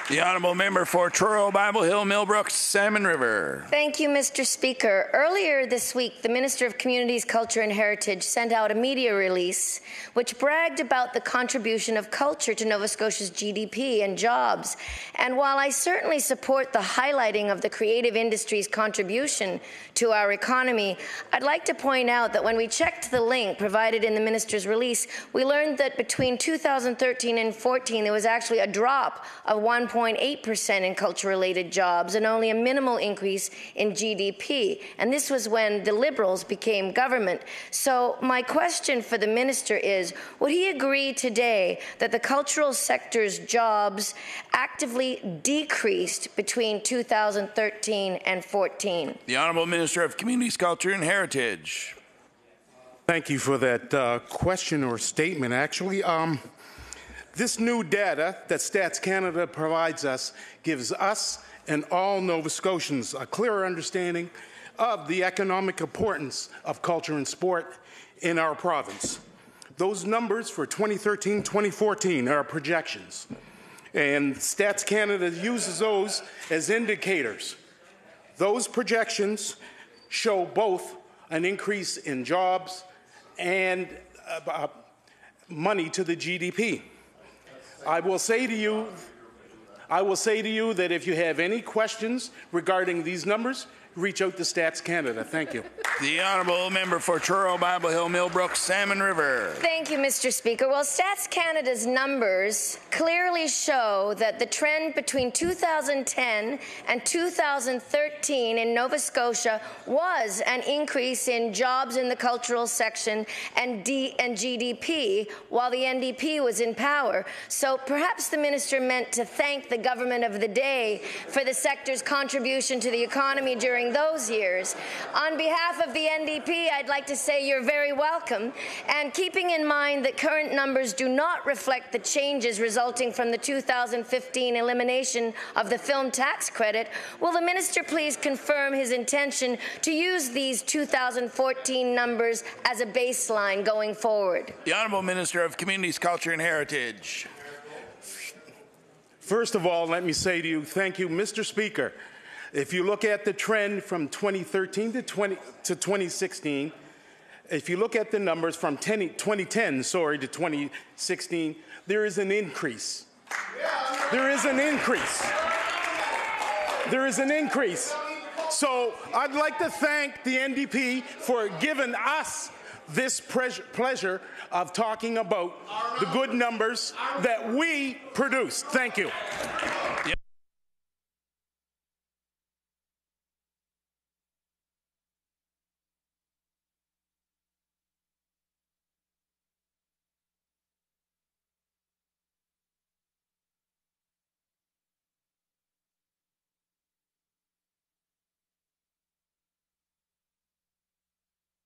The honourable member for Truro, Bible Hill, Millbrook, Salmon River. Thank you, Mr. Speaker. Earlier this week, the Minister of Communities, Culture and Heritage sent out a media release which bragged about the contribution of culture to Nova Scotia's GDP and jobs. And while I certainly support the highlighting of the creative industry's contribution to our economy, I'd like to point out that when we checked the link provided in the minister's release, we learned that between 2013 and 14, there was actually a drop of 1.8% in culture-related jobs and only a minimal increase in GDP. And this was when the Liberals became government. So my question for the minister is, would he agree today that the cultural sector's jobs actively decreased between 2013 and 14? The Honourable Minister of Communities, Culture and Heritage. Thank you for that question or statement. Actually, this new data that Stats Canada provides us gives us and all Nova Scotians a clearer understanding of the economic importance of culture and sport in our province. Those numbers for 2013-2014 are projections, and Stats Canada uses those as indicators. Those projections show both an increase in jobs and money to the GDP. I will say to you that if you have any questions regarding these numbers, reach out to Stats Canada. Thank you. The honourable member for Truro, Bible Hill, Millbrook, Salmon River. Thank you, Mr. Speaker. Well, Stats Canada's numbers clearly show that the trend between 2010 and 2013 in Nova Scotia was an increase in jobs in the cultural section and GDP while the NDP was in power. So perhaps the minister meant to thank the government of the day for the sector's contribution to the economy during those years. On behalf of the NDP, I'd like to say you're very welcome. And keeping in mind that current numbers do not reflect the changes resulting from the 2015 elimination of the film tax credit, will the minister please confirm his intention to use these 2014 numbers as a baseline going forward? The Honourable Minister of Communities, Culture and Heritage. First of all, let me say to you, thank you, Mr. Speaker. If you look at the trend from 2013 to 2016, if you look at the numbers from 2010 to 2016, there is an increase. There is an increase. There is an increase. So I'd like to thank the NDP for giving us this pleasure of talking about the good numbers that we produce. Thank you.